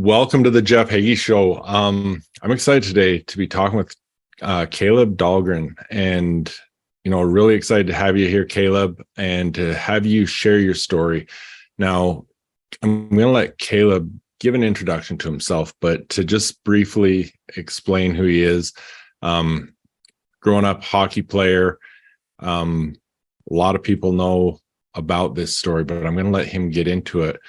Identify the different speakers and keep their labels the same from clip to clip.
Speaker 1: Welcome to the Jeff Hagee Show. I'm excited today to be talking with Kaleb Dahlgren, and really excited to have you here, Kaleb, and to have you share your story. Now, I'm going to let Kaleb give an introduction to himself, but to just briefly explain who he is. Growing up hockey player, a lot of people know about this story, but I'm going to let him get into it.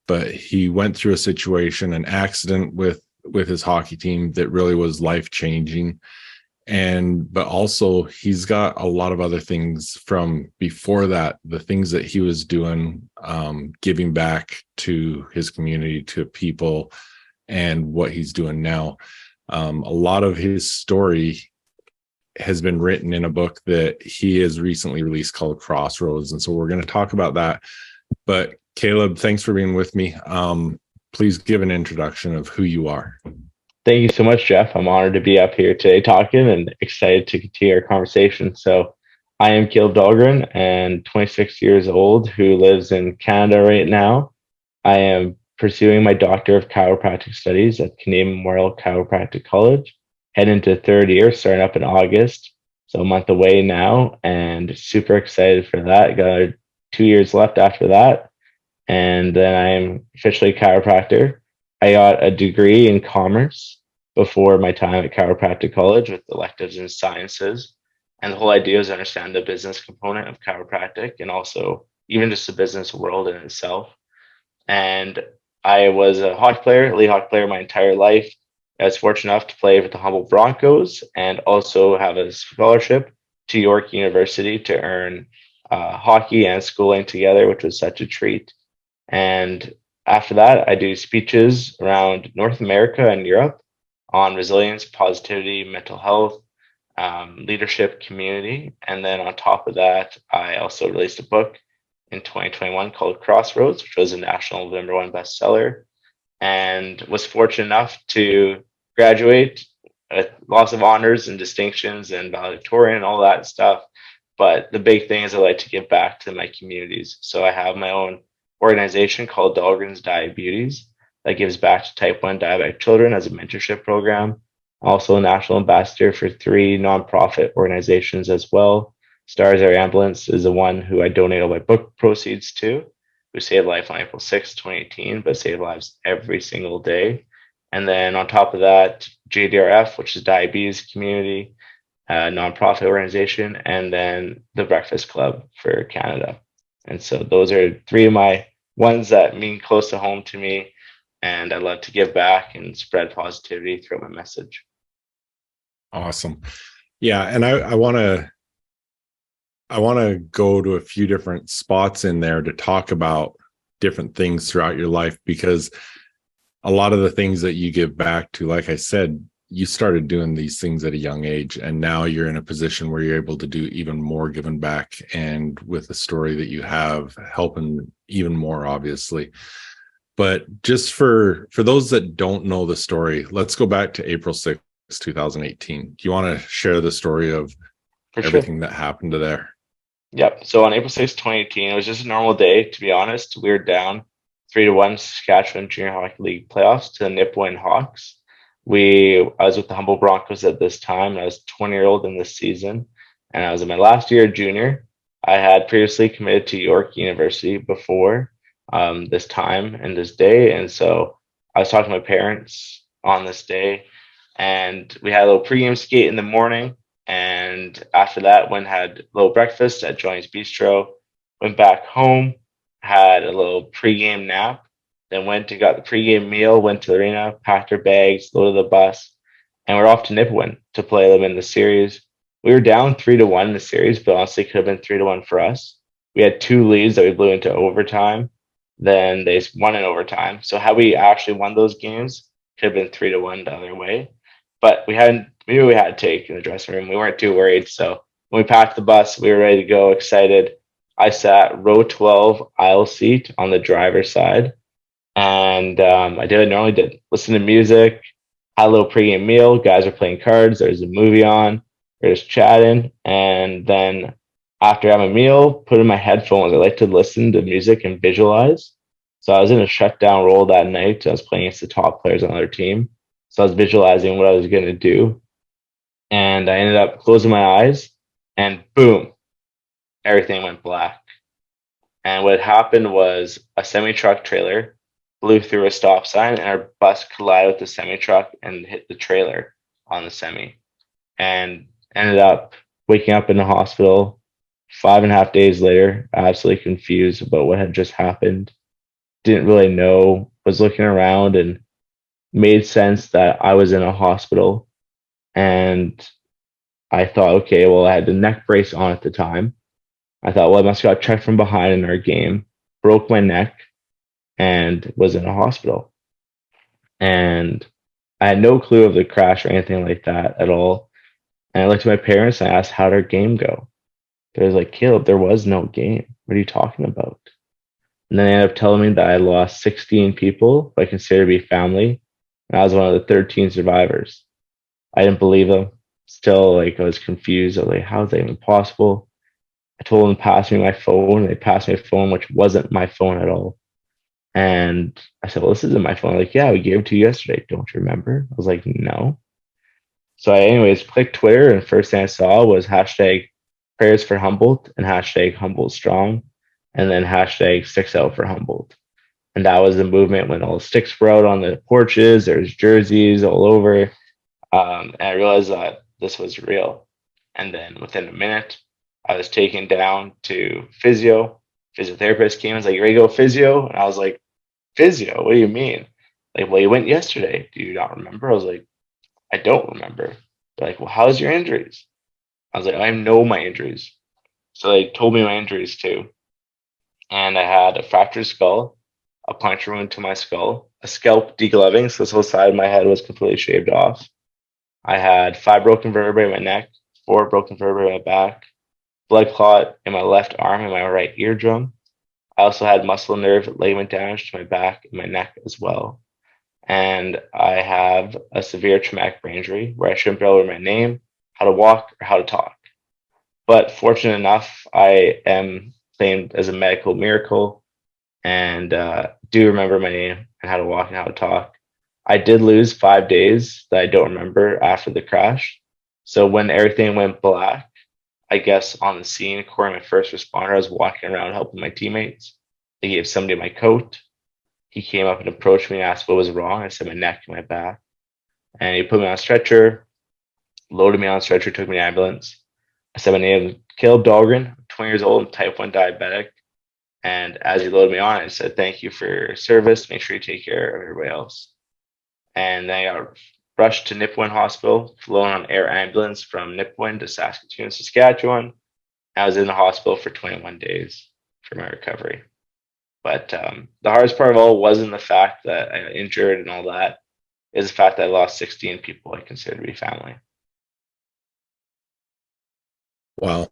Speaker 1: But he went through a situation, an accident with his hockey team that really was life-changing. But also he's got a lot of other things from before that, the things that he was doing, giving back to his community, to people, and what he's doing now. A lot of his story has been written in a book that he has recently released called Crossroads. And so we're going to talk about that. But Kaleb, thanks for being with me. Please give an introduction of who you are.
Speaker 2: Thank you so much, Jeff. I'm honored to be up here today talking and excited to continue our conversation. So I am Kaleb Dahlgren and 26 years old who lives in Canada right now. I am pursuing my Doctor of Chiropractic Studies at Canadian Memorial Chiropractic College, heading into third year, starting up in August. So a month away now and super excited for that. Got 2 years left after that. And then I'm officially a chiropractor. I got a degree in commerce before my time at chiropractic college with electives in sciences. And the whole idea is to understand the business component of chiropractic and also even just the business world in itself. And I was a hockey player, elite hockey player my entire life. I was fortunate enough to play with the Humboldt Broncos and also have a scholarship to York University to earn hockey and schooling together, which was such a treat. And after that, I do speeches around North America and Europe on resilience, positivity, mental health, leadership, community. And then on top of that, I also released a book in 2021 called Crossroads, which was a national #1 bestseller, and was fortunate enough to graduate with lots of honors and distinctions and valedictorian and all that stuff. But the big thing is I like to give back to my communities. So I have my own organization called Dahlgren's Diabetes that gives back to type 1 diabetic children as a mentorship program. Also a national ambassador for 3 nonprofit organizations as well. Stars Air Ambulance is the one who I donate all my book proceeds to, who saved life on April 6, 2018, but save lives every single day. And then on top of that, JDRF, which is diabetes community, nonprofit organization, and then the Breakfast Club for Canada. And so those are 3 of my ones that mean close to home to me, and I love to give back and spread positivity through my message.
Speaker 1: Awesome. Yeah, and I want to go to a few different spots in there to talk about different things throughout your life, because a lot of the things that you give back to, like I said, you started doing these things at a young age, and now you're in a position where you're able to do even more giving back, and with the story that you have, helping even more, obviously. But just for those that don't know the story, let's go back to April 6th, 2018. Do you want to share the story of everything that happened to there?
Speaker 2: Yep. So on April 6th, 2018, it was just a normal day, to be honest. We were down 3-1 Saskatchewan Junior Hockey League playoffs to the Nipawin Hawks. I was with the Humboldt Broncos at this time. I was 20-year-old in this season, and I was in my last year junior. I had previously committed to York University before this time and this day, and so I was talking to my parents on this day, and we had a little pregame skate in the morning, and after that, went had a little breakfast at Johnny's Bistro, went back home, had a little pregame nap, then went and got the pregame meal, went to the arena, packed our bags, loaded the bus, and we're off to Nipawin to play them in the series. We were down 3-1 in the series, but honestly could have been 3-1 for us. We had 2 leads that we blew into overtime. Then they won in overtime. So had we actually won those games, could have been 3-1 the other way. But we knew we had to take in the dressing room. We weren't too worried. So when we packed the bus, we were ready to go, excited. I sat row 12 aisle seat on the driver's side. And I did what I normally did. Listen to music, had a little pregame meal. Guys are playing cards. There's a movie on. We're just chatting. And then after having a meal, put in my headphones. I like to listen to music and visualize. So I was in a shutdown role that night. I was playing against the top players on our team. So I was visualizing what I was going to do. And I ended up closing my eyes and boom, everything went black. And what happened was a semi truck trailer blew through a stop sign and our bus collided with the semi truck and hit the trailer on the semi and ended up waking up in the hospital 5.5 days later, absolutely confused about what had just happened. Didn't really know, was looking around and made sense that I was in a hospital. And I thought, okay, well, I had the neck brace on at the time. I thought, well, I must have got checked from behind in our game, broke my neck, and was in a hospital. And I had no clue of the crash or anything like that at all. And I looked at my parents and I asked, how'd our game go? They was like, Caleb, there was no game. What are you talking about? And then they ended up telling me that I lost 16 people who I consider to be family. And I was one of the 13 survivors. I didn't believe them. Still, like, I was confused. I was like, how is that even possible? I told them to pass me my phone. They passed me a phone, which wasn't my phone at all. And I said, well, this isn't my phone. Like, yeah, we gave it to you yesterday. Don't you remember? I was like, no. So I, anyways, clicked Twitter, and first thing I saw was hashtag prayers for Humboldt and hashtag Humboldt strong, and then hashtag sticks out for Humboldt. And that was the movement when all the sticks were out on the porches. There's jerseys all over. And I realized that this was real. And then within a minute, I was taken down to physio. Physiotherapist came and was like, you ready to go physio? And I was like, physio? What do you mean? Like, well, you went yesterday. Do you not remember? I was like, I don't remember. They're like, well, how's your injuries? I was like, I know my injuries. So they told me my injuries too. And I had a fractured skull, a puncture wound to my skull, a scalp degloving, so this whole side of my head was completely shaved off. I had 5 broken vertebrae in my neck, 4 broken vertebrae in my back, blood clot in my left arm and my right eardrum. I also had muscle nerve ligament damage to my back and my neck as well. And I have a severe traumatic brain injury where I shouldn't be able to remember my name, how to walk, or how to talk. But fortunate enough, I am claimed as a medical miracle and do remember my name and how to walk and how to talk. I did lose 5 days that I don't remember after the crash. So when everything went black, I guess on the scene, according to my first responder, I was walking around helping my teammates. They gave somebody my coat. He came up and approached me and asked what was wrong. I said my neck and my back. And he put me on a stretcher, loaded me on a stretcher, took me to the ambulance. I said my name is Kaleb Dahlgren. I'm 20 years old. I'm type 1 diabetic. And as he loaded me on, I said, thank you for your service. Make sure you take care of everybody else. And then I got rushed to Nipawin Hospital, flown on air ambulance from Nipawin to Saskatoon, Saskatchewan. I was in the hospital for 21 days for my recovery. But the hardest part of all wasn't the fact that I got injured and all that. Is the fact that I lost 16 people I consider to be family.
Speaker 1: Wow.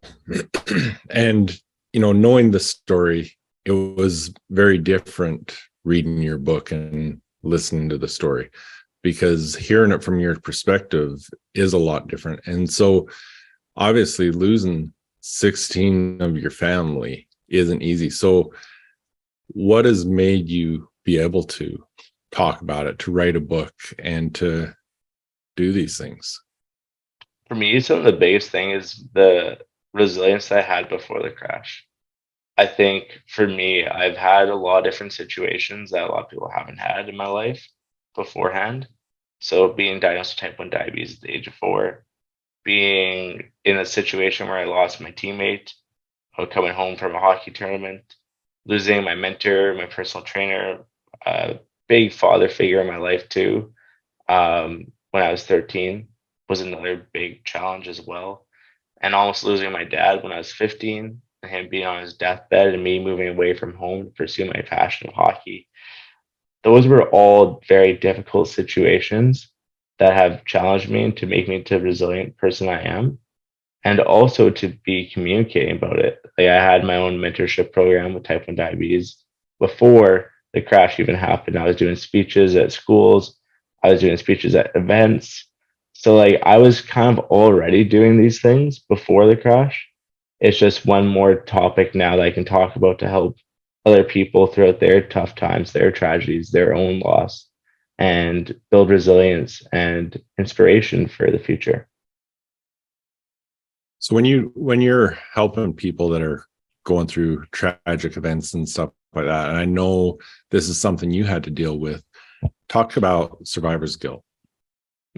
Speaker 1: And, knowing the story, it was very different reading your book and listening to the story, because hearing it from your perspective is a lot different. And so obviously losing 16 of your family isn't easy. So what has made you be able to talk about it, to write a book, and to do these things?
Speaker 2: For me, some of the biggest thing is the resilience I had before the crash. I think for me, I've had a lot of different situations that a lot of people haven't had in my life beforehand. So being diagnosed with type 1 diabetes at the age of 4, being in a situation where I lost my teammate, coming home from a hockey tournament, losing my mentor, my personal trainer, a big father figure in my life too, when I was 13 was another big challenge as well. And almost losing my dad when I was 15, and him being on his deathbed and me moving away from home to pursue my passion of hockey. Those were all very difficult situations that have challenged me to make me the resilient person I am, and also to be communicating about it. Like, I had my own mentorship program with type 1 diabetes before the crash even happened. I was doing speeches at schools. I was doing speeches at events. So like I was kind of already doing these things before the crash. It's just one more topic now that I can talk about to help other people throughout their tough times, their tragedies, their own loss, and build resilience and inspiration for the future.
Speaker 1: So when you're helping people that are going through tragic events and stuff like that, and I know this is something you had to deal with, talk about survivor's guilt.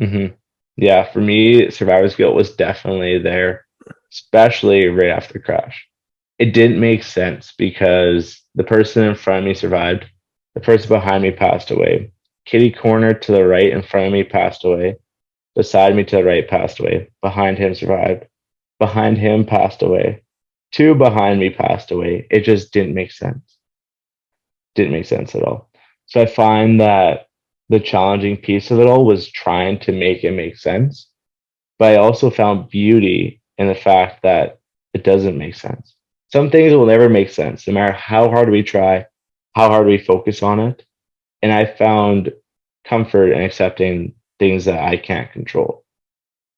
Speaker 2: Mm-hmm. Yeah, for me, survivor's guilt was definitely there, especially right after the crash. It didn't make sense because the person in front of me survived, the person behind me passed away, kitty corner to the right in front of me passed away, beside me to the right passed away, behind him survived, behind him passed away, two behind me passed away. It just didn't make sense. Didn't make sense at all. So I find that the challenging piece of it all was trying to make it make sense. But I also found beauty in the fact that it doesn't make sense. Some things will never make sense, no matter how hard we try, how hard we focus on it. And I found comfort in accepting things that I can't control.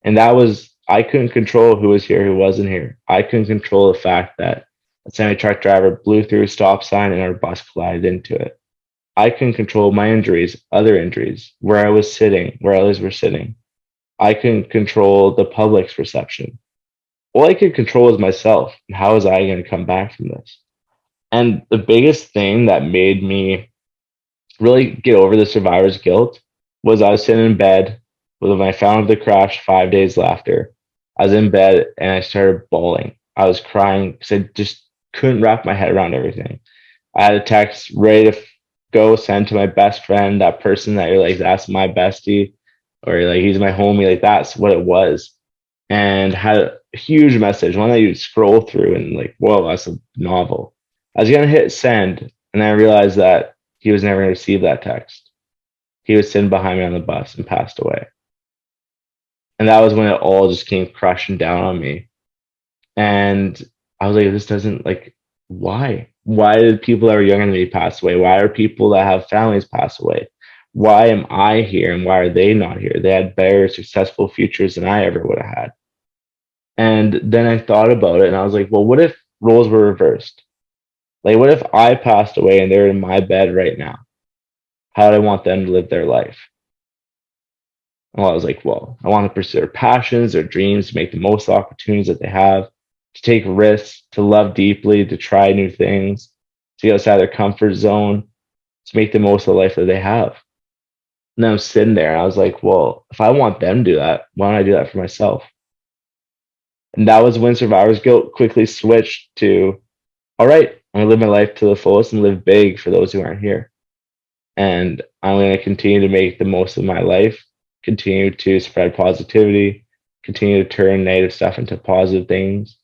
Speaker 2: And that was, I couldn't control who was here, who wasn't here. I couldn't control the fact that a semi truck driver blew through a stop sign and our bus collided into it. I couldn't control my injuries, other injuries, where I was sitting, where others were sitting. I couldn't control the public's perception. All I could control was myself. And how was I going to come back from this? And the biggest thing that made me really get over the survivor's guilt was I was sitting in bed when I found the crash 5 days after. I was in bed and I started bawling. I was crying because I just couldn't wrap my head around everything. I had a text ready to go send to my best friend, that person that you're like, that's my bestie, or you're like, he's my homie. Like, that's what it was. And had a huge message, one that you'd scroll through and like, whoa, that's a novel. I was going to hit send, and I realized that he was never going to receive that text. He was sitting behind me on the bus and passed away. And that was when it all just came crushing down on me. And I was like, this doesn't, like, why? Why did people that are younger than me pass away? Why are people that have families pass away? Why am I here and why are they not here? They had better, successful futures than I ever would have had. And then I thought about it and I was like, well, what if roles were reversed? Like, what if I passed away and they're in my bed right now? How do I want them to live their life? Well, I was like, well, I want to pursue their passions, their dreams, to make the most opportunities that they have, to take risks, to love deeply, to try new things, to get outside their comfort zone, to make the most of the life that they have. And then I'm sitting there and I was like, well, if I want them to do that, why don't I do that for myself? And that was when survivor's guilt quickly switched to, all right, I'm going to live my life to the fullest and live big for those who aren't here. And I'm going to continue to make the most of my life, continue to spread positivity, continue to turn negative stuff into positive things,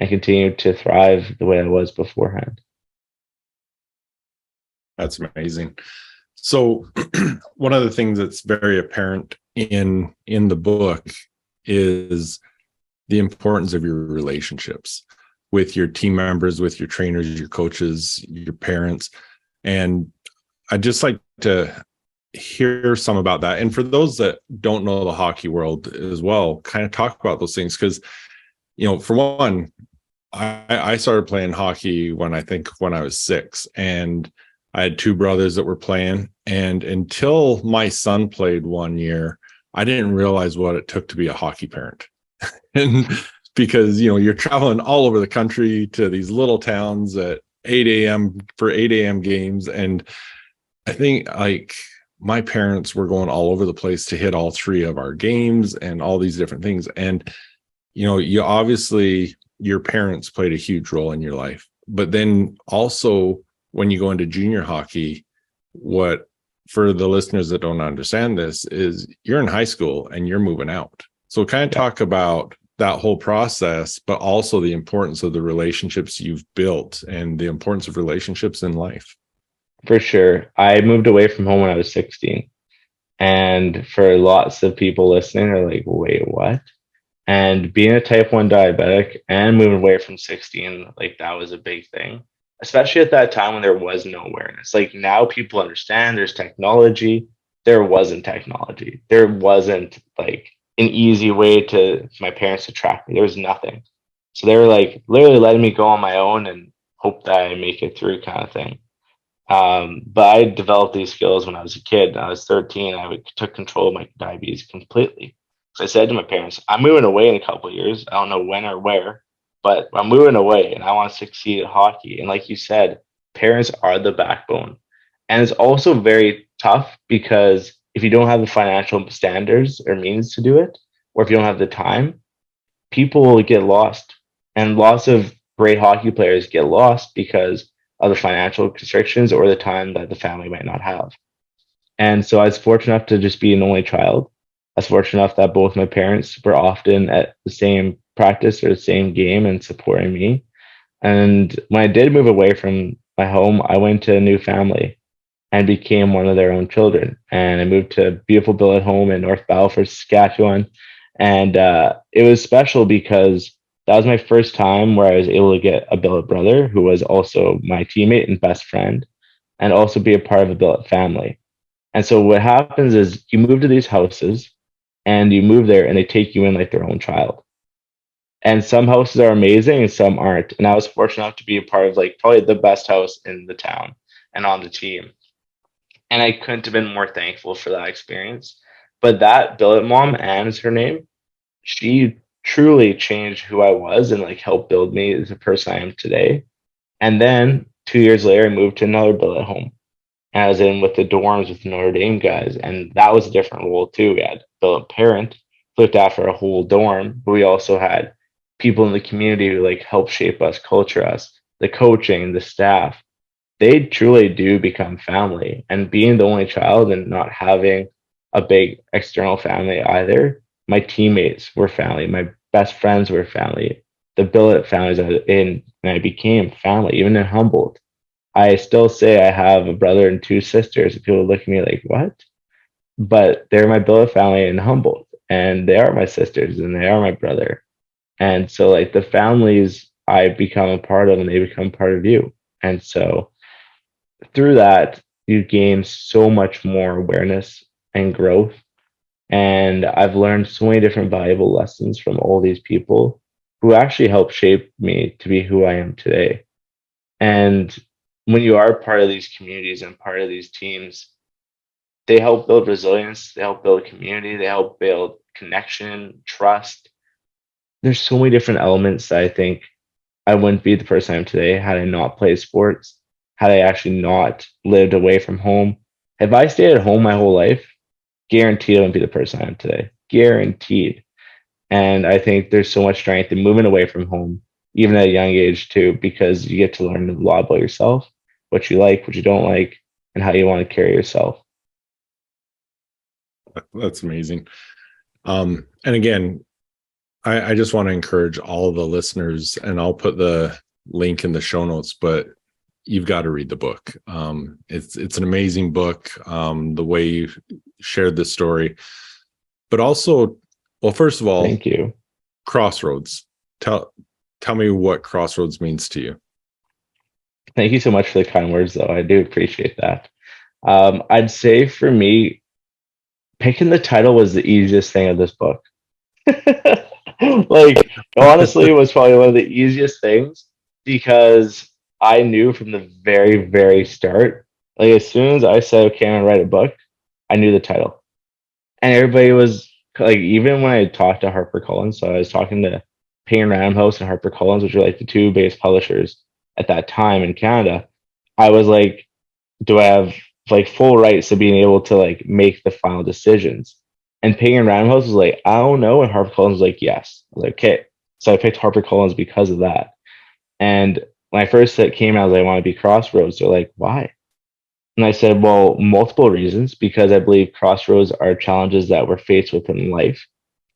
Speaker 2: and continue to thrive the way I was beforehand.
Speaker 1: That's amazing. So one of the things that's very apparent in the book is the importance of your relationships with your team members, with your trainers, your coaches, your parents. And I'd just like to hear some about that. And for those that don't know the hockey world as well, kind of talk about those things. Because, you know, for one, I started playing hockey when I was 6, and I had 2 brothers that were playing. And until my son played one year, I didn't realize what it took to be a hockey parent. And because, you know, you're traveling all over the country to these little towns at 8 a.m. for 8 a.m. games. And I think, like, my parents were going all over the place to hit all 3 of our games and all these different things. And, you know, you obviously, your parents played a huge role in your life. But then also, when you go into junior hockey, what, for the listeners that don't understand this, is you're in high school and you're moving out. So kind of talk about that whole process, but also the importance of the relationships you've built and the importance of relationships in life.
Speaker 2: For sure. I moved away from home when I was 16. And for lots of people listening, are like, wait, what? And being a type 1 diabetic and moving away from 16, like, that was a big thing, especially at that time when there was no awareness. Like, now people understand there's technology. There wasn't technology. There wasn't like an easy way to my parents to track me. There was nothing. So they were like literally letting me go on my own and hope that I make it through kind of thing. But I developed these skills when I was a kid. I was 13. Took control of my diabetes completely. So I said to my parents, I'm moving away in a couple of years. I don't know when or where, but I'm moving away and I want to succeed at hockey. And like you said, parents are the backbone. And it's also very tough because if you don't have the financial standards or means to do it, or if you don't have the time, people will get lost. And lots of great hockey players get lost because of the financial constrictions or the time that the family might not have. And so I was fortunate enough to just be an only child. I was fortunate enough that both my parents were often at the same practice or the same game and supporting me. And when I did move away from my home, I went to a new family and became one of their own children. And I moved to a beautiful billet home in North Balfour, Saskatchewan. And it was special because that was my first time where I was able to get a billet brother who was also my teammate and best friend, and also be a part of a billet family. And so what happens is you move to these houses and you move there and they take you in like their own child. And some houses are amazing and some aren't. And I was fortunate enough to be a part of like probably the best house in the town and on the team. And I couldn't have been more thankful for that experience. But that billet mom, Anne is her name, she truly changed who I was and like helped build me as the person I am today. And then 2 years later, I moved to another billet home. And I was in with the dorms with the Notre Dame guys. And that was a different role too. We had billet parent, looked after a whole dorm, but we also had people in the community who like helped shape us, culture us, the coaching, the staff. They truly do become family. And being the only child and not having a big external family either, my teammates were family. My best friends were family. The billet families I was in, and I became family, even in Humboldt. I still say I have a brother and two sisters. People look at me like, what? But they're my billet family in Humboldt, and they are my sisters, and they are my brother. And so, like, the families I become a part of, and they become part of you. And so, through that, you gain so much more awareness and growth. And I've learned so many different valuable lessons from all these people who actually helped shape me to be who I am today. And when you are part of these communities and part of these teams, they help build resilience, they help build community, they help build connection, trust. There's so many different elements that I think I wouldn't be the person I am today had I not played sports, had I actually not lived away from home. If I stayed at home my whole life, guaranteed I wouldn't be the person I am today. Guaranteed. And I think there's so much strength in moving away from home, even at a young age too, because you get to learn a lot about yourself, what you like, what you don't like, and how you want to carry yourself.
Speaker 1: That's amazing. And again, I just want to encourage all of the listeners, and I'll put the link in the show notes, but you've got to read the book. It's an amazing book. The way you shared this story, but also, well, first of all,
Speaker 2: Thank you.
Speaker 1: Crossroads. Tell me what Crossroads means to you.
Speaker 2: Thank you so much for the kind words, though. I do appreciate that. I'd say for me, picking the title was the easiest thing of this book. Like, honestly, it was probably one of the easiest things because I knew from the very, very start, like, as soon as I said, okay, I'm gonna write a book, I knew the title. And everybody was like, even when I talked to HarperCollins, so I was talking to Payne Random House and HarperCollins, which are like the two biggest publishers at that time in Canada. I was like, do I have like full rights to being able to like make the final decisions? And Payne Random House was like, I don't know. And HarperCollins was like, yes. I was like, okay. So I picked HarperCollins because of that. And when I first said came out, I was like, I want to be Crossroads. They're like, why? And I said, well, multiple reasons, because I believe crossroads are challenges that we're faced with in life.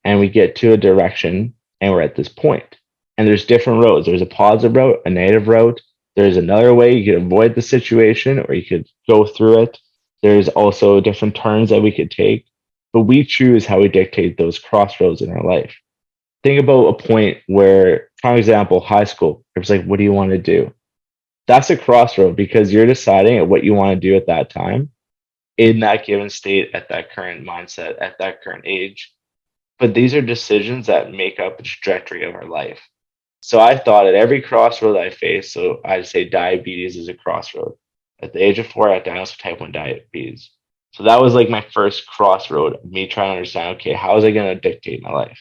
Speaker 2: And we get to a direction and we're at this point. And there's different roads. There's a positive route, a negative route. There's another way you could avoid the situation or you could go through it. There's also different turns that we could take. But we choose how we dictate those crossroads in our life. Think about a point where, for example, high school, it was like, what do you want to do? That's a crossroad because you're deciding at what you want to do at that time in that given state, at that current mindset, at that current age. But these are decisions that make up the trajectory of our life. So I thought at every crossroad I faced, so I'd say diabetes is a crossroad. At the age of 4, I got diagnosed with type 1 diabetes. So that was like my first crossroad, me trying to understand, okay, how was I going to dictate my life?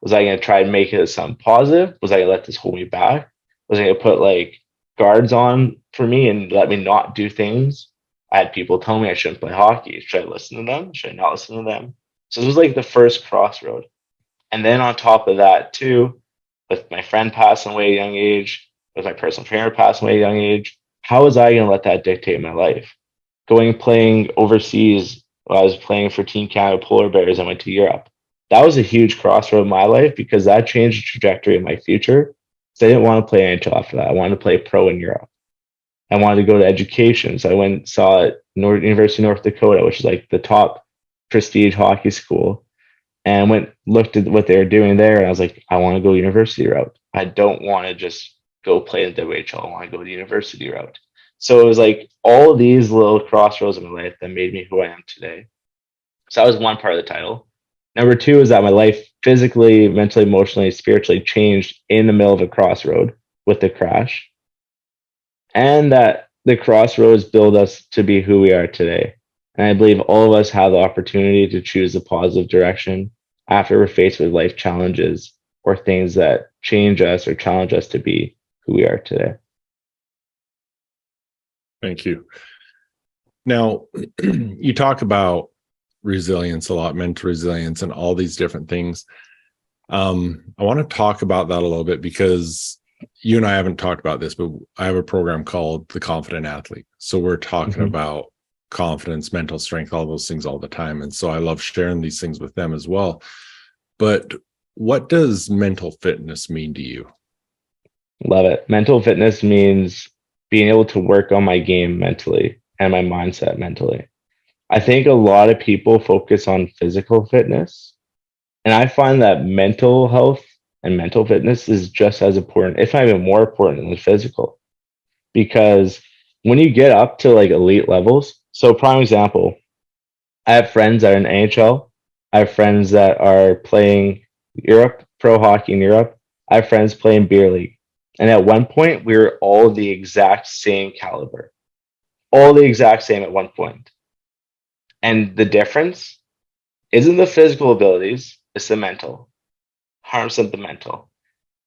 Speaker 2: Was I going to try and make it something positive? Was I going to let this hold me back? Was I going to put like guards on for me and let me not do things? I had people tell me I shouldn't play hockey. Should I listen to them? Should I not listen to them? So this was like the first crossroad. And then on top of that, too, with my friend passing away at a young age, with my personal trainer passing away at a young age, how was I going to let that dictate my life? Going playing overseas, I was playing for Team Canada Polar Bears. I went to Europe. That was a huge crossroad in my life because that changed the trajectory of my future. So I didn't want to play NHL after that. I wanted to play pro in Europe. I wanted to go to education. So I went and saw at University of North Dakota, which is like the top prestige hockey school, and went looked at what they were doing there. And I was like, I want to go university route. I don't want to just go play in the WHL. I want to go the university route. So it was like all of these little crossroads in my life that made me who I am today. So that was one part of the title. Number two is that my life physically, mentally, emotionally, spiritually changed in the middle of a crossroad with the crash. And that the crossroads build us to be who we are today. And I believe all of us have the opportunity to choose a positive direction after we're faced with life challenges or things that change us or challenge us to be who we are today.
Speaker 1: Thank you. Now, you talk about resilience a lot, mental resilience, and all these different things. I want to talk about that a little bit because you and I haven't talked about this, but I have a program called The Confident Athlete. So we're talking about confidence, mental strength, all those things all the time. And so I love sharing these things with them as well. But what does mental fitness mean to you?
Speaker 2: Love it. Mental fitness means being able to work on my game mentally and my mindset mentally. I think a lot of people focus on physical fitness, and I find that mental health and mental fitness is just as important, if not even more important than physical. Because when you get up to like elite levels, so prime example, I have friends that are in NHL. I have friends that are playing Europe, pro hockey in Europe. I have friends playing beer league. And at one point, we were all the exact same caliber, all the exact same at one point. And the difference isn't the physical abilities, it's the mental. 100% the mental.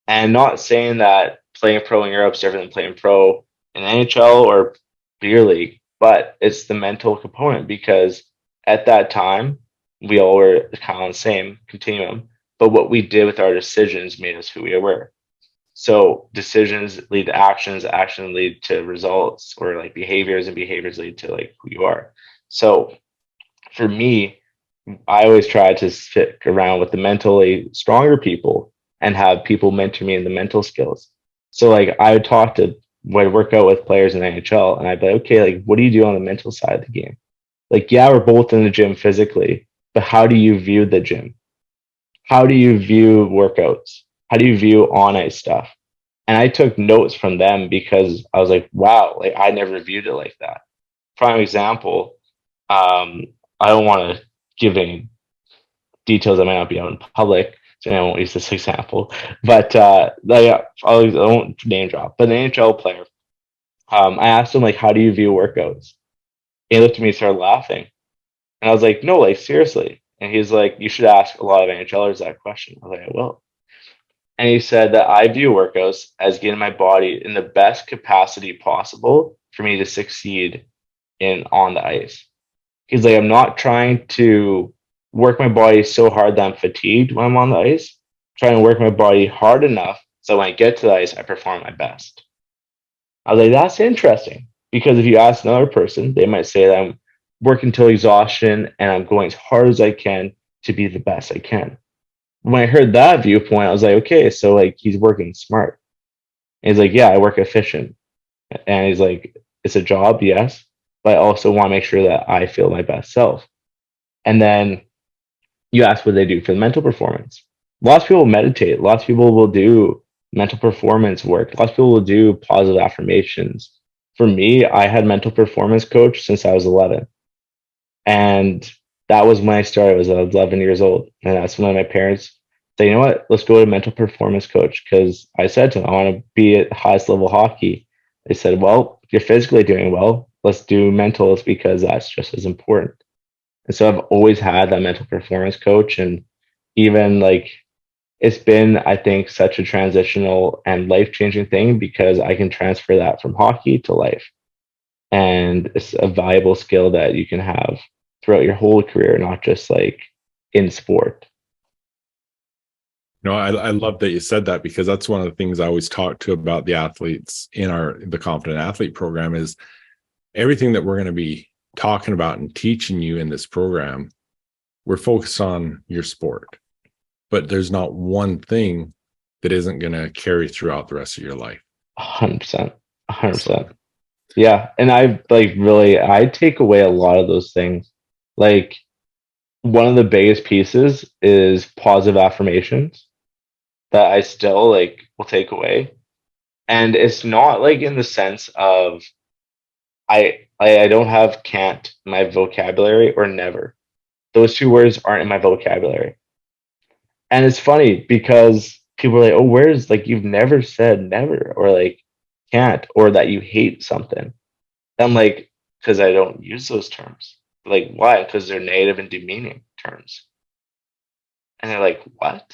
Speaker 2: And not saying that playing pro in Europe is different than playing pro in NHL or beer league, but it's the mental component because at that time, we all were kind of on the same continuum, but what we did with our decisions made us who we were. So decisions lead to actions, action lead to results, or like behaviors, and behaviors lead to like who you are. So for me, I always try to stick around with the mentally stronger people and have people mentor me in the mental skills. So like I would talk to when I work out with players in NHL and I'd be like, okay, like what do you do on the mental side of the game? Like, yeah, we're both in the gym physically, but how do you view the gym? How do you view workouts? How do you view on ice stuff? And I took notes from them because I was like, wow, like I never viewed it like that. Prime example, I don't want to give any details that might not be out in public, so I won't use this example. But I won't name drop. But an NHL player, I asked him like, "How do you view workouts?" He looked at me and started laughing, and I was like, "No, like seriously." And he's like, "You should ask a lot of NHLers that question." I was like, "I will." And he said that I view workouts as getting my body in the best capacity possible for me to succeed in on the ice. He's like, I'm not trying to work my body so hard that I'm fatigued when I'm on the ice. I'm trying to work my body hard enough so when I get to the ice, I perform my best. I was like, that's interesting. Because if you ask another person, they might say that I'm working till exhaustion and I'm going as hard as I can to be the best I can. When I heard that viewpoint, I was like, okay, so like he's working smart. And he's like, yeah, I work efficient. And he's like, it's a job, yes, but I also want to make sure that I feel my best self. And then you ask what they do for the mental performance. Lots of people meditate. Lots of people will do mental performance work. Lots of people will do positive affirmations. For me, I had mental performance coach since I was 11. And that was when I started. I was 11 years old. And that's when my parents So you know what? Let's go to mental performance coach because I said to him, I want to be at highest level hockey. They said, well, if you're physically doing well, let's do mentals because that's just as important. And so I've always had that mental performance coach. And even like it's been, I think, such a transitional and life changing thing because I can transfer that from hockey to life. And it's a valuable skill that you can have throughout your whole career, not just like in sport.
Speaker 1: I love that you said that because that's one of the things I always talk to about the athletes in the Confident Athlete program is everything that we're going to be talking about and teaching you in this program, we're focused on your sport, but there's not one thing that isn't going to carry throughout the rest of your life.
Speaker 2: 100%. 100%. Yeah. And I like really, I take away a lot of those things. Like one of the biggest pieces is positive affirmations that I still like will take away. And it's not like in the sense of I don't have can't in my vocabulary or never. Those two words aren't in my vocabulary. And it's funny because people are like, oh, where's like you've never said never or like can't or that you hate something. I'm like, because I don't use those terms. Like, why? Because they're negative and demeaning terms. And they're like, what?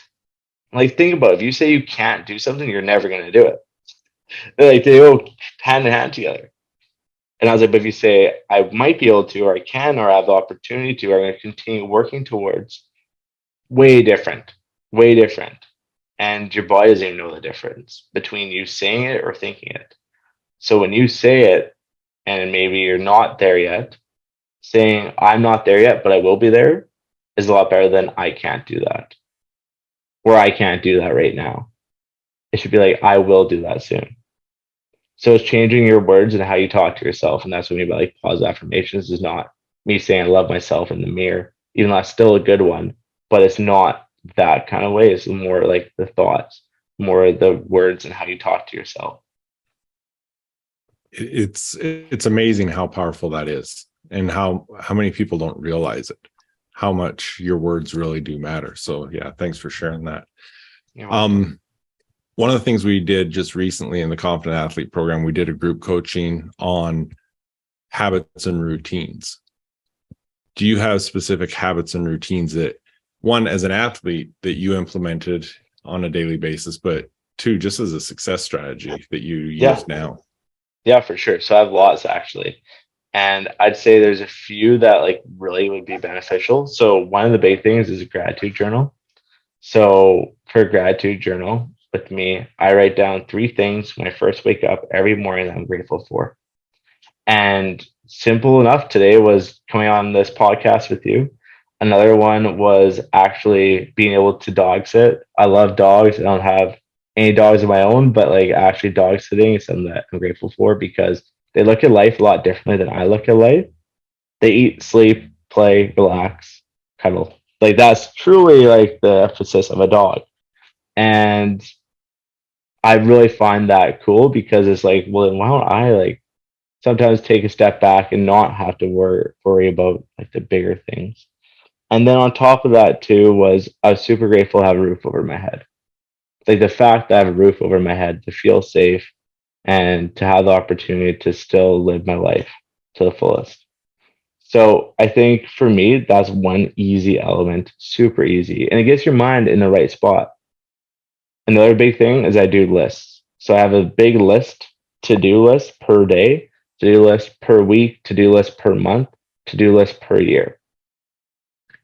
Speaker 2: Like, think about it. If you say you can't do something, you're never going to do it. They're like, they go hand in hand together. And I was like, but if you say, I might be able to, or I can, or I have the opportunity to, or I'm going to continue working towards, way different, way different. And your body doesn't even know the difference between you saying it or thinking it. So when you say it, and maybe you're not there yet, saying, I'm not there yet, but I will be there is a lot better than I can't do that. Or I can't do that right now. It should be like, I will do that soon. So it's changing your words and how you talk to yourself. And that's what I mean by like positive affirmations is not me saying I love myself in the mirror, even though that's still a good one, but it's not that kind of way. It's more like the thoughts, more the words and how you talk to yourself.
Speaker 1: It's amazing how powerful that is and how many people don't realize it, how much your words really do matter. So yeah, thanks for sharing that. One of the things we did just recently in the Confident Athlete program, we did a group coaching on habits and routines. Do you have specific habits and routines that, one, as an athlete, that you implemented on a daily basis, but two, just as a success strategy that you use now?
Speaker 2: Yeah, for sure. So I have lots actually. And I'd say there's a few that like really would be beneficial. So one of the big things is a gratitude journal. So for a gratitude journal with me, I write down 3 things when I first wake up every morning that I'm grateful for. And simple enough, today was coming on this podcast with you. Another one was actually being able to dog sit. I love dogs. I don't have any dogs of my own, but like actually dog sitting is something that I'm grateful for because they look at life a lot differently than I look at life. They eat, sleep, play, relax, cuddle. Like that's truly like the emphasis of a dog. And I really find that cool because it's like, well, then why don't I like sometimes take a step back and not have to worry about like the bigger things. And then on top of that too was I was super grateful to have a roof over my head. Like the fact that I have a roof over my head to feel safe and to have the opportunity to still live my life to the fullest. So I think for me, that's one easy element, super easy, and it gets your mind in the right spot. Another big thing is I do lists. So I have a big list, to-do list per day, to-do list per week, to-do list per month, to-do list per year.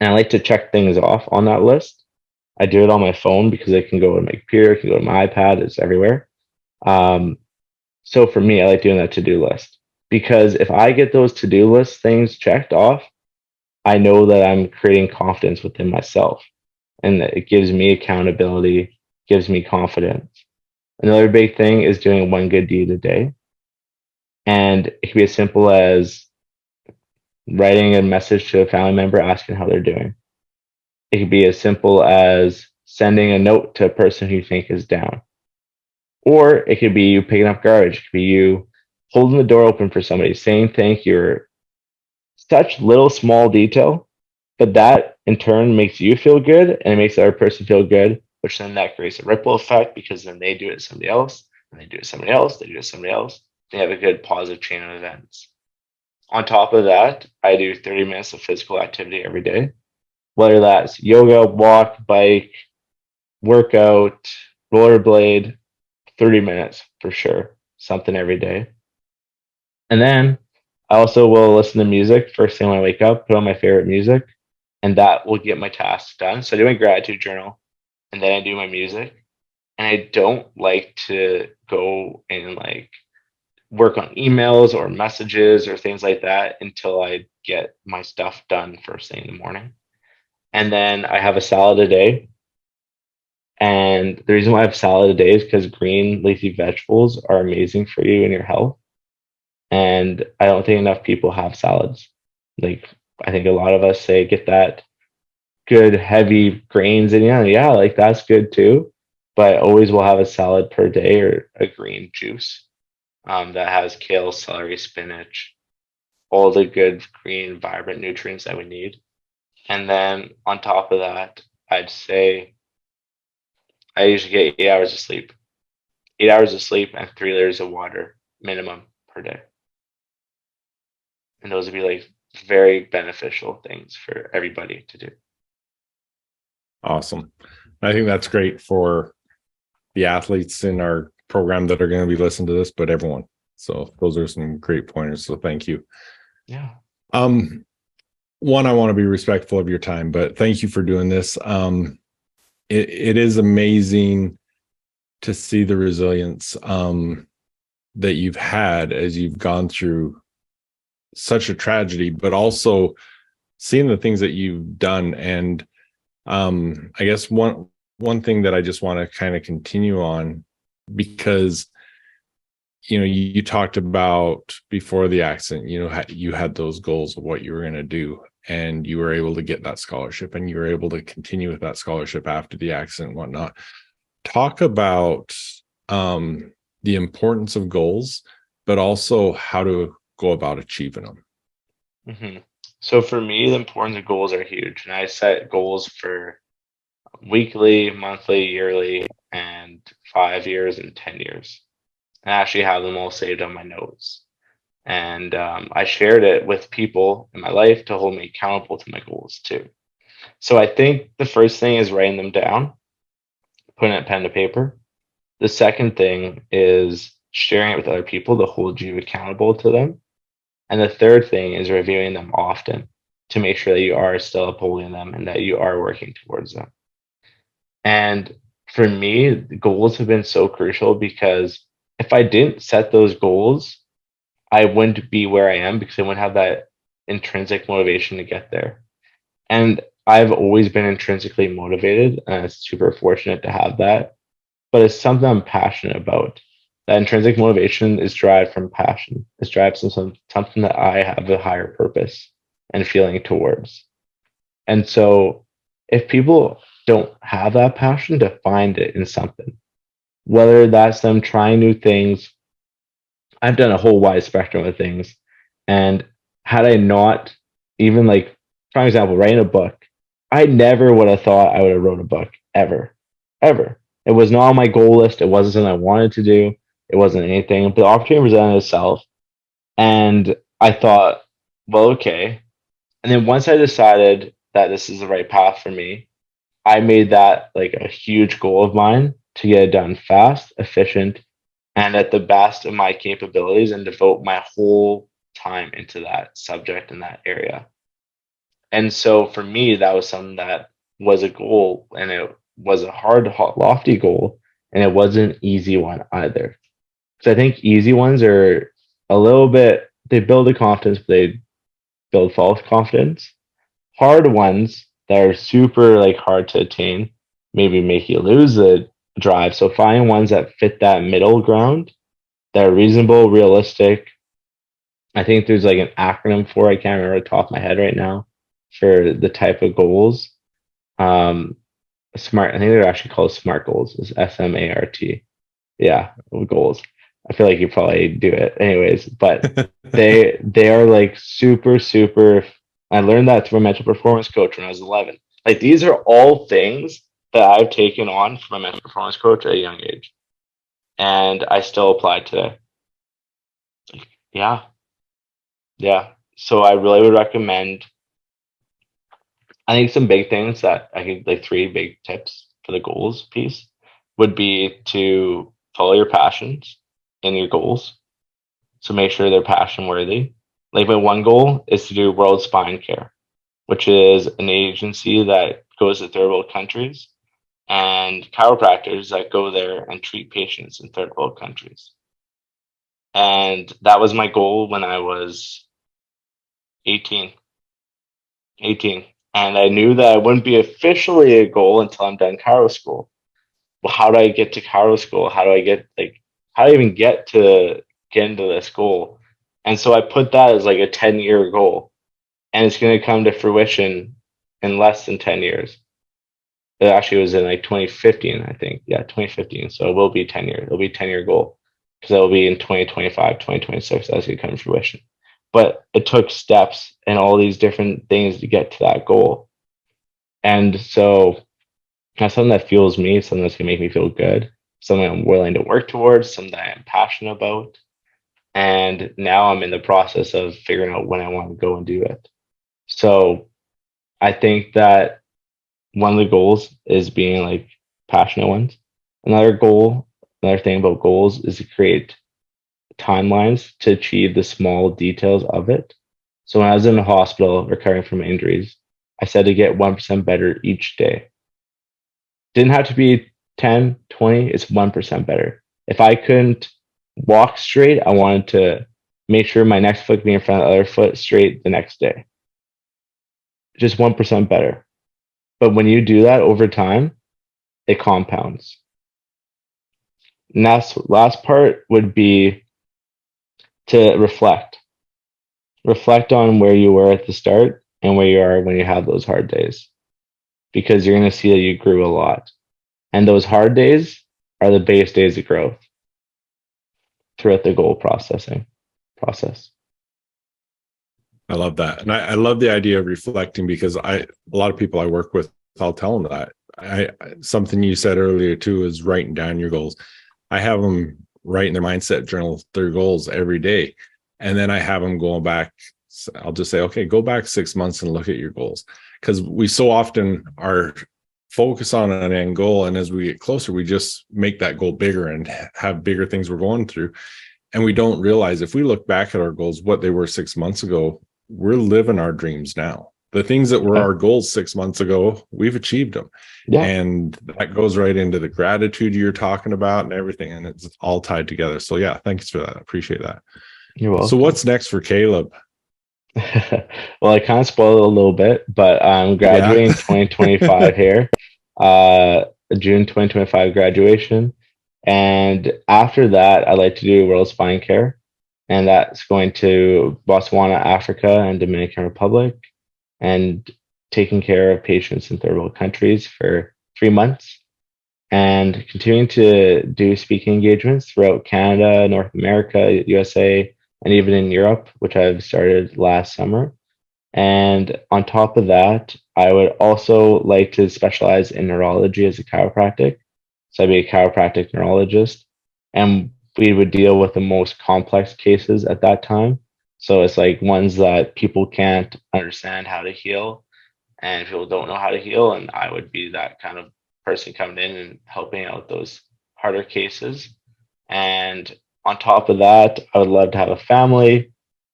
Speaker 2: And I like to check things off on that list. I do it on my phone because it can go to my computer, it can go to my iPad, it's everywhere. So for me, I like doing that to-do list because if I get those to-do list things checked off, I know that I'm creating confidence within myself and that it gives me accountability, gives me confidence. Another big thing is doing one good deed a day. And it can be as simple as writing a message to a family member asking how they're doing. It could be as simple as sending a note to a person who you think is down. Or it could be you picking up garbage. It could be you holding the door open for somebody, saying thank you. Or such little small detail, but that in turn makes you feel good and it makes the other person feel good. which then that creates a ripple effect because then they do it to somebody else, and they do it to somebody else, they do it to somebody else. They have a good positive chain of events. On top of that, I do 30 minutes of physical activity every day, whether that's yoga, walk, bike, workout, rollerblade, 30 minutes for sure, something every day. And then I also will listen to music first thing when I wake up, put on my favorite music, and that will get my tasks done. So I do my gratitude journal, and then I do my music. And I don't like to go and like work on emails or messages or things like that until I get my stuff done first thing in the morning. And then I have a salad a day. And the reason why I have salad a day is because green leafy vegetables are amazing for you and your health. And I don't think enough people have salads. Like I think a lot of us say get that good heavy grains and yeah, like that's good too. But I always will have a salad per day or a green juice that has kale, celery, spinach, all the good green, vibrant nutrients that we need. And then on top of that, I'd say I usually get 8 hours of sleep, 8 hours of sleep and 3 liters of water minimum per day. And those would be like very beneficial things for everybody to do.
Speaker 1: Awesome. I think that's great for the athletes in our program that are going to be listening to this, but everyone. So those are some great pointers. So thank you.
Speaker 2: Yeah.
Speaker 1: One, I want to be respectful of your time, but thank you for doing this. It is amazing to see the resilience that you've had as you've gone through such a tragedy, but also seeing the things that you've done. And I guess one thing that I just want to kind of continue on, because you talked about before the accident, you had those goals of what you were going to do, and you were able to get that scholarship, and you were able to continue with that scholarship after the accident and whatnot. Talk about the importance of goals, but also how to go about achieving them.
Speaker 2: Mm-hmm. So for me, the importance of goals are huge, and I set goals for weekly, monthly, yearly, and 5 years and 10 years. I actually have them all saved on my notes. And I shared it with people in my life to hold me accountable to my goals too. So I think the first thing is writing them down, putting it pen to paper. The second thing is sharing it with other people to hold you accountable to them. And the third thing is reviewing them often to make sure that you are still upholding them and that you are working towards them. And for me, goals have been so crucial because if I didn't set those goals, I wouldn't be where I am because I wouldn't have that intrinsic motivation to get there. And I've always been intrinsically motivated, and I'm super fortunate to have that. But it's something I'm passionate about. That intrinsic motivation is derived from passion. It's derived from something that I have a higher purpose and feeling towards. And so if people don't have that passion, to find it in something, whether that's them trying new things. I've done a whole wide spectrum of things. And had I not even like, for example, writing a book, I never would have thought I would have wrote a book ever, ever. It was not on my goal list. It wasn't something I wanted to do. It wasn't anything, but the opportunity presented itself. And I thought, well, okay. And then once I decided that this is the right path for me, I made that like a huge goal of mine to get it done fast, efficient, and at the best of my capabilities and devote my whole time into that subject in that area. And so for me, that was something that was a goal, and it was a hard, lofty goal, and it wasn't an easy one either. So I think easy ones are a little bit, they build a confidence, but they build false confidence. Hard ones that are super like hard to attain maybe make you lose the drive. So find ones that fit that middle ground that are reasonable, realistic. I think there's like an acronym for, I can't remember the top of my head right now, for the type of goals. Smart, I think they're actually called SMART goals. It's SMART. Yeah, goals. I feel like you probably do it anyways, but they are like super. I learned that through a mental performance coach when I was 11. Like these are all things that I've taken on from a mental performance coach at a young age, and I still apply today. Yeah, yeah. So I really would recommend. I think some big things that I could like three big tips for the goals piece would be to follow your passions and your goals. So make sure they're passion worthy. Like my one goal is to do World Spine Care, which is an agency that goes to third world countries and chiropractors that go there and treat patients in third world countries. And that was my goal when I was 18. 18. And I knew that it wouldn't be officially a goal until I'm done chiro school. Well, how do I get to chiro school? How do I get how do I even get into this goal? And so I put that as like a 10-year goal. And it's gonna come to fruition in less than 10 years. It actually was in like 2015, I think. Yeah, 2015. So it will be 10 years. It'll be a 10-year goal because it will be in 2025, 2026. That's going to come to fruition. But it took steps and all these different things to get to that goal. And so that's something that fuels me, something that's going to make me feel good, something I'm willing to work towards, something that I'm passionate about. And now I'm in the process of figuring out when I want to go and do it. So I think that one of the goals is being like passionate ones. Another thing about goals is to create timelines to achieve the small details of it. So when I was in the hospital recovering from injuries, I said to get 1% better each day. Didn't have to be 10, 20, it's 1% better. If I couldn't walk straight, I wanted to make sure my next foot could be in front of the other foot straight the next day. Just 1% better. But when you do that over time, it compounds. And last part would be to reflect. Reflect on where you were at the start and where you are when you have those hard days. Because you're going to see that you grew a lot. And those hard days are the biggest days of growth throughout the goal process.
Speaker 1: I love that. And I love the idea of reflecting because a lot of people I work with, I'll tell them that. Something you said earlier too is writing down your goals. I have them write in their mindset journal their goals every day. And then I have them going back. I'll just say, okay, go back 6 months and look at your goals. Because we so often are focused on an end goal. And as we get closer, we just make that goal bigger and have bigger things we're going through. And we don't realize if we look back at our goals, what they were 6 months ago, we're living our dreams now. The things that were our goals 6 months ago, we've achieved them. Yeah. And that goes right into the gratitude you're talking about and everything. And it's all tied together. So yeah, thanks for that. I appreciate that.
Speaker 2: You're welcome.
Speaker 1: So what's next for Kaleb?
Speaker 2: Well, I kind of spoiled it a little bit, but I'm graduating 2025 here. June 2025 graduation. And after that, I'd like to do World Spine Care. And that's going to Botswana, Africa, and Dominican Republic, and taking care of patients in third world countries for 3 months, and continuing to do speaking engagements throughout Canada, North America, USA, and even in Europe, which I've started last summer. And on top of that, I would also like to specialize in neurology as a chiropractic. So I'd be a chiropractic neurologist. And we would deal with the most complex cases at that time. So it's like ones that people can't understand how to heal and people don't know how to heal. And I would be that kind of person coming in and helping out those harder cases. And on top of that, I would love to have a family,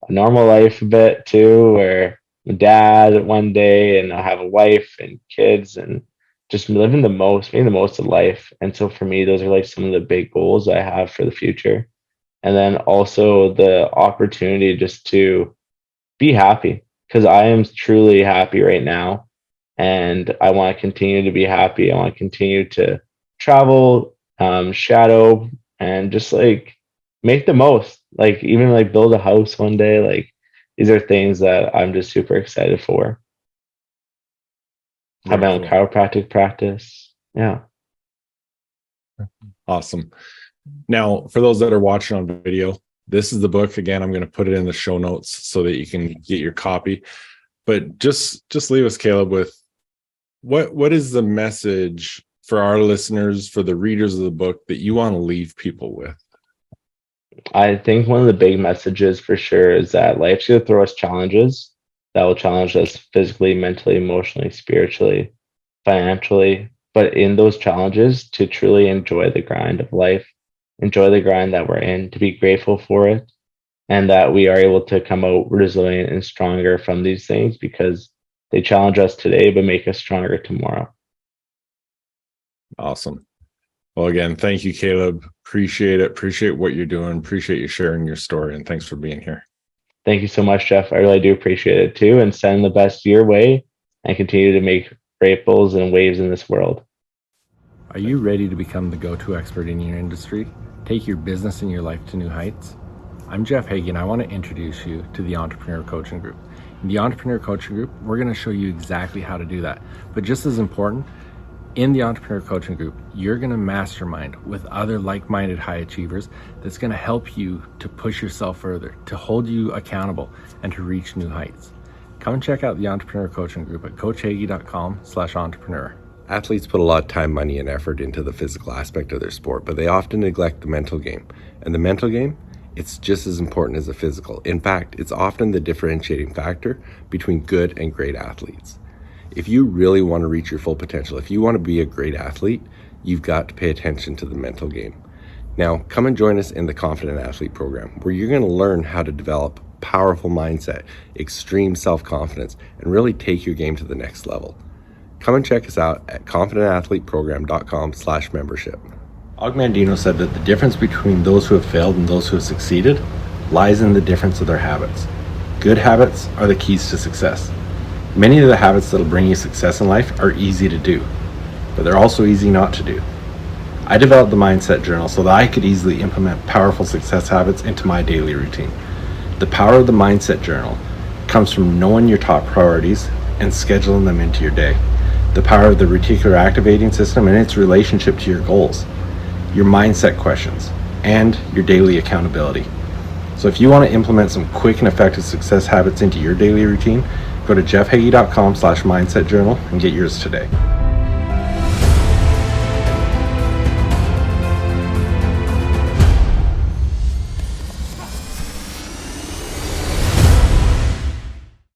Speaker 2: a normal life a bit too, where my dad one day and I'll have a wife and kids and just making the most of life. And so for me, those are like some of the big goals I have for the future. And then also the opportunity just to be happy, because I am truly happy right now. And I want to continue to be happy. I want to continue to travel, shadow, and just like make the most, like even like build a house one day. Like these are things that I'm just super excited for. Have my own chiropractic practice. Yeah.
Speaker 1: Awesome. Now, for those that are watching on video, this is the book. Again, I'm going to put it in the show notes so that you can get your copy. But just leave us, Kaleb, with What is the message for our listeners, for the readers of the book, that you want to leave people with?
Speaker 2: I think one of the big messages for sure is that life's going to throw us challenges that will challenge us physically, mentally, emotionally, spiritually, financially. But in those challenges, to truly enjoy the grind of life, enjoy the grind that we're in, to be grateful for it, and that we are able to come out resilient and stronger from these things because they challenge us today, but make us stronger tomorrow.
Speaker 1: Awesome. Well, again, thank you, Kaleb. Appreciate it. Appreciate what you're doing. Appreciate you sharing your story. And thanks for being here.
Speaker 2: Thank you so much, Jeff. I really do appreciate it too. And send the best your way and continue to make ripples and waves in this world.
Speaker 1: Are you ready to become the go-to expert in your industry? Take your business and your life to new heights? I'm Jeff Hagan. I want to introduce you to the Entrepreneur Coaching Group. In the Entrepreneur Coaching Group, we're going to show you exactly how to do that. But just as important, in the Entrepreneur Coaching Group, you're going to mastermind with other like-minded high achievers that's going to help you to push yourself further, to hold you accountable, and to reach new heights. Come and check out the Entrepreneur Coaching Group at coachhagee.com/entrepreneur. Athletes put a lot of time, money, and effort into the physical aspect of their sport, but they often neglect the mental game. And the mental game, it's just as important as the physical. In fact, it's often the differentiating factor between good and great athletes. If you really want to reach your full potential, if you want to be a great athlete, you've got to pay attention to the mental game. Now, come and join us in the Confident Athlete program, where you're going to learn how to develop powerful mindset, extreme self-confidence, and really take your game to the next level. Come and check us out at confidentathleteprogram.com/membership. Og Mandino said that the difference between those who have failed and those who have succeeded lies in the difference of their habits. Good habits are the keys to success. Many of the habits that'll bring you success in life are easy to do, but they're also easy not to do. I developed the Mindset Journal so that I could easily implement powerful success habits into my daily routine. The power of the Mindset Journal comes from knowing your top priorities and scheduling them into your day. The power of the reticular activating system and its relationship to your goals, your mindset questions, and your daily accountability. So if you want to implement some quick and effective success habits into your daily routine, go to jeffhagee.com/mindset journal and get yours today.